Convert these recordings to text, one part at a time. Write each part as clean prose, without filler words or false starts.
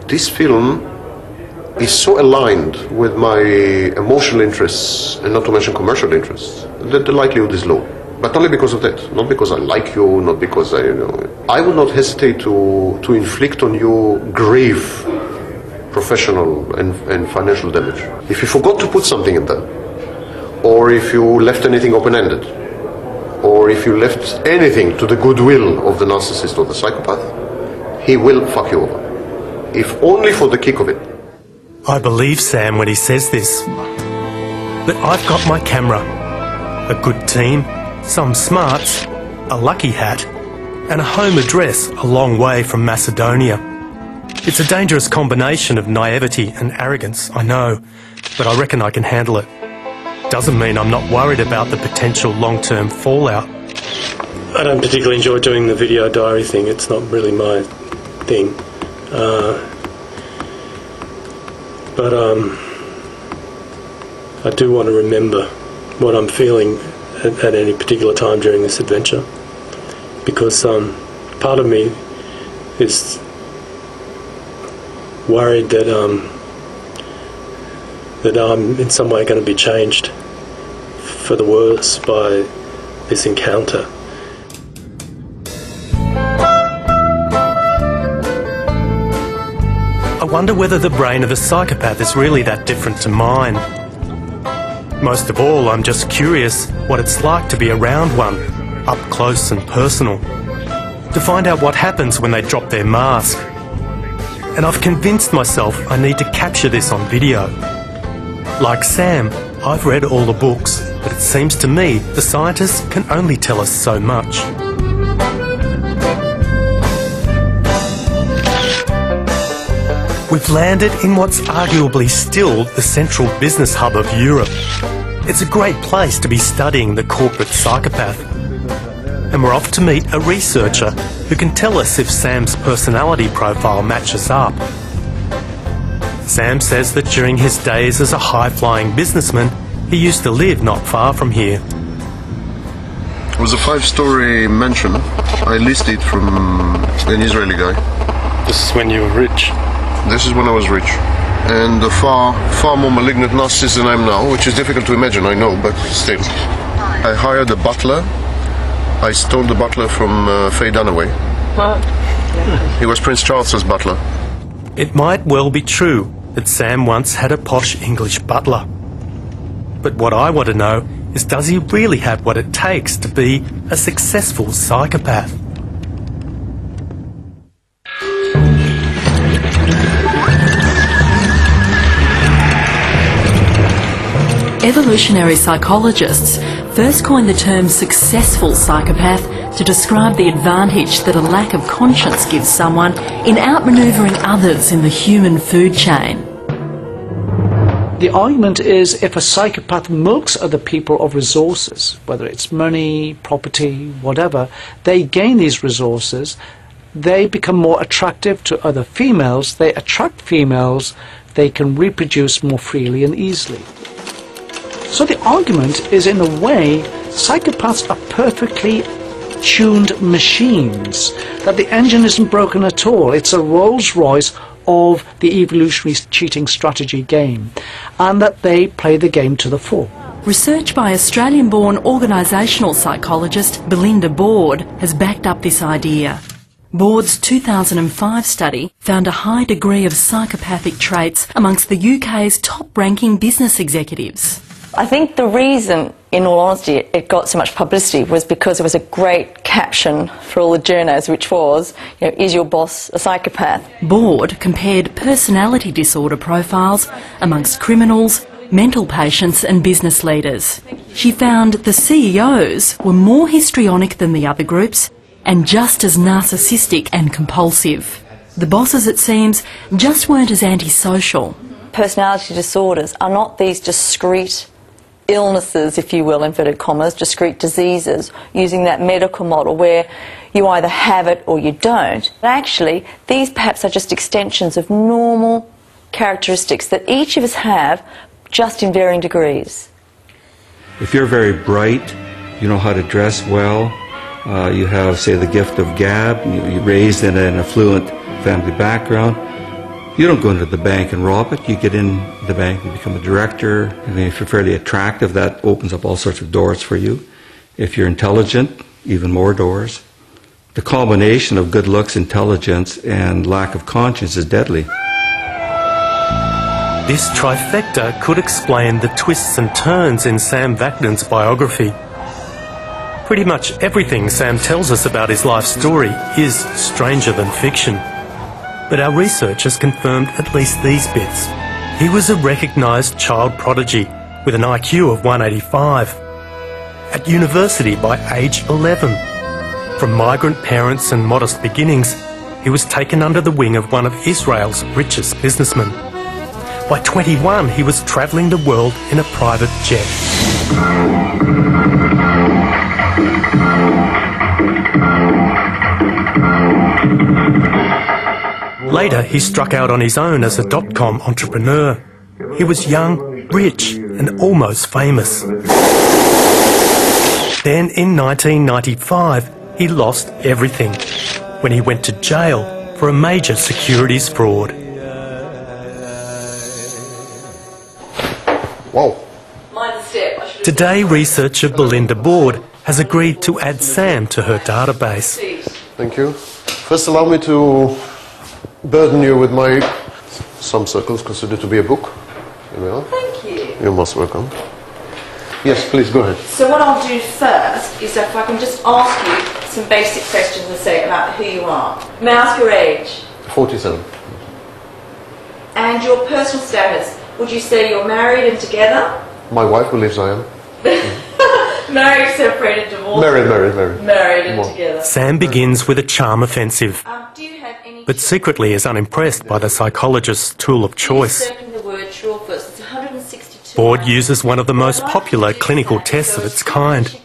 this film is so aligned with my emotional interests, and not to mention commercial interests, that the likelihood is low. But only because of that, not because I like you, not because I would not hesitate to inflict on you grave professional and financial damage. If you forgot to put something in there, or if you left anything open-ended, or if you left anything to the goodwill of the narcissist or the psychopath, he will fuck you over, if only for the kick of it. I believe Sam when he says this, but I've got my camera, a good team, some smarts, a lucky hat, and a home address a long way from Macedonia. It's a dangerous combination of naivety and arrogance, I know, but I reckon I can handle it. Doesn't mean I'm not worried about the potential long-term fallout. I don't particularly enjoy doing the video diary thing. It's not really my thing. But I do want to remember what I'm feeling at any particular time during this adventure, because part of me is worried that I'm in some way going to be changed for the worse by this encounter. I wonder whether the brain of a psychopath is really that different to mine. Most of all, I'm just curious what it's like to be around one, up close and personal, to find out what happens when they drop their mask. And I've convinced myself I need to capture this on video. Like Sam, I've read all the books, but it seems to me the scientists can only tell us so much. We've landed in what's arguably still the central business hub of Europe. It's a great place to be studying the corporate psychopath. And we're off to meet a researcher who can tell us if Sam's personality profile matches up. Sam says that during his days as a high-flying businessman, he used to live not far from here. It was a 5-story mansion. I leased it from an Israeli guy. This is when you were rich. This is when I was rich, and a far more malignant narcissist than I am now, which is difficult to imagine, I know, but still. I hired a butler. I stole the butler from Faye Dunaway. He was Prince Charles's butler. It might well be true that Sam once had a posh English butler. But what I want to know is, does he really have what it takes to be a successful psychopath? Evolutionary psychologists first coined the term successful psychopath to describe the advantage that a lack of conscience gives someone in outmanoeuvring others in the human food chain. The argument is, if a psychopath milks other people of resources, whether it's money, property, whatever, they gain these resources, they become more attractive to other females, they attract females, they can reproduce more freely and easily. So the argument is, in a way, psychopaths are perfectly tuned machines, that the engine isn't broken at all. It's a Rolls-Royce of the evolutionary cheating strategy game, and that they play the game to the full. Research by Australian-born organisational psychologist Belinda Board has backed up this idea. Board's 2005 study found a high degree of psychopathic traits amongst the UK's top-ranking business executives. I think the reason, in all honesty, it got so much publicity was because there was a great caption for all the journos, which was, is your boss a psychopath? Board compared personality disorder profiles amongst criminals, mental patients and business leaders. She found the CEOs were more histrionic than the other groups and just as narcissistic and compulsive. The bosses, it seems, just weren't as antisocial. Personality disorders are not these discrete illnesses, if you will, inverted commas, discrete diseases, using that medical model where you either have it or you don't. But actually, these perhaps are just extensions of normal characteristics that each of us have, just in varying degrees. If you're very bright, you know how to dress well, you have, say, the gift of gab, you're raised in an affluent family background, You don't go into the bank and rob it. You get in the bank, you become a director. And if you're fairly attractive, that opens up all sorts of doors for you. If you're intelligent, even more doors. The combination of good looks, intelligence, and lack of conscience is deadly. This trifecta could explain the twists and turns in Sam Vaknin's biography. Pretty much everything Sam tells us about his life story is stranger than fiction. But our research has confirmed at least these bits. He was a recognised child prodigy with an IQ of 185. At university by age 11. From migrant parents and modest beginnings, he was taken under the wing of one of Israel's richest businessmen. By 21, he was travelling the world in a private jet. Later, he struck out on his own as a dot-com entrepreneur. He was young, rich, and almost famous. Then, in 1995, he lost everything when he went to jail for a major securities fraud. Wow. Today, researcher Belinda Board has agreed to add Sam to her database. Thank you. First, allow me to burden you with my, some circles consider to be a book. Here we are. Thank you. You're most welcome. Yes, please, go ahead. So what I'll do first is if I can just ask you some basic questions and say about who you are. May I ask your age? 47. And your personal status? Would you say you're married and together? My wife believes I am. Married, separated, divorced? Married. Married and together. Sam begins with a charm offensive, Do you have any... but secretly is unimpressed by the psychologist's tool of choice. Circling the word true or false. It's 162. Board uses one of the most popular clinical tests of its kind.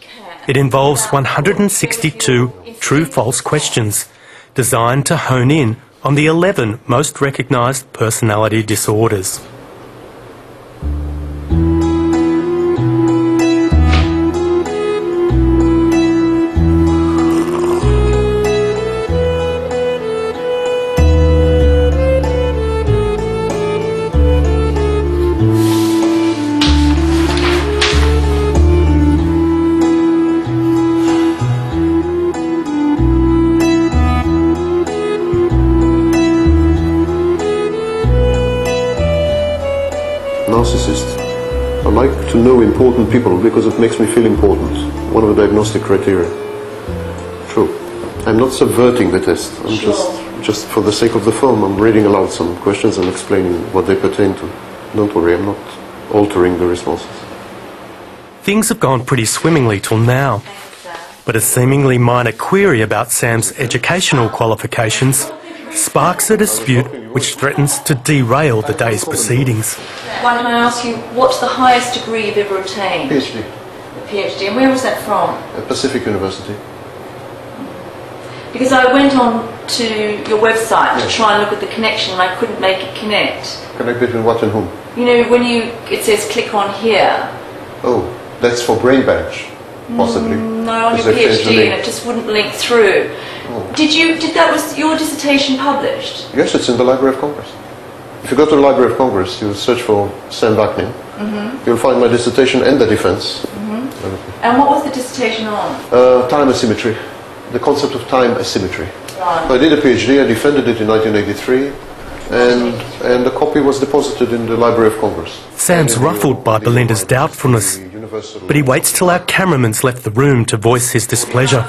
It involves 162 true-false questions designed to hone in on the 11 most recognised personality disorders. Narcissist. I like to know important people because it makes me feel important. One of the diagnostic criteria. True. I'm not subverting the test. I'm just for the sake of the film, I'm reading aloud some questions and explaining what they pertain to. Don't worry, I'm not altering the responses. Things have gone pretty swimmingly till now, but a seemingly minor query about Sam's educational qualifications sparks a dispute which threatens to derail the day's proceedings. Why don't I ask you, what's the highest degree you've ever attained? PhD. A PhD. And where was that from? At Pacific University. Because I went on to your website to try and look at the connection and I couldn't make it connect. Connect between what and whom? You know, when it says click on here. Oh, that's for brain badge, possibly. No, on your PhD, and it just wouldn't link through. Oh. Was your dissertation published? Yes, it's in the Library of Congress. If you go to the Library of Congress, you search for Sam Vaknin. You'll find my dissertation and the defense. And what was the dissertation on? Time asymmetry. The concept of time asymmetry. Right. I did a PhD, I defended it in 1983, and the copy was deposited in the Library of Congress. Sam's ruffled by Belinda's doubtfulness, but he waits till our cameraman's left the room to voice his displeasure,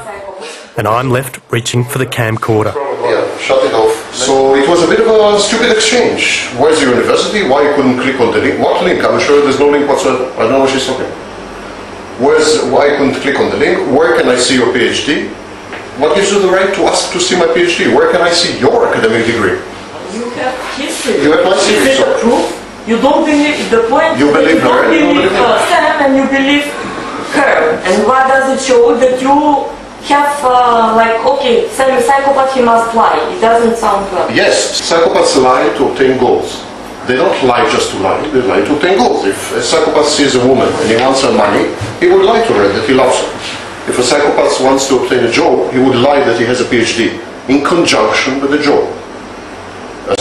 and I'm left reaching for the camcorder. Yeah, shut it off. So it was a bit of a stupid exchange. Where's the university? Why you couldn't click on the link? What link? I'm sure there's no link whatsoever. I don't know what she's talking. Why you couldn't click on the link? Where can I see your PhD? What gives you the right to ask to see my PhD? Where can I see your academic degree? You have history. You have my CV. Is it a proof? You don't believe the point. You believe her. You don't believe Sam and you believe her. And what does it show? That you have okay, psychopath, he must lie. It doesn't sound well. Yes, psychopaths lie to obtain goals. They don't lie just to lie, they lie to obtain goals. If a psychopath sees a woman and he wants her money, he would lie to her that he loves her. If a psychopath wants to obtain a job, he would lie that he has a PhD in conjunction with the job.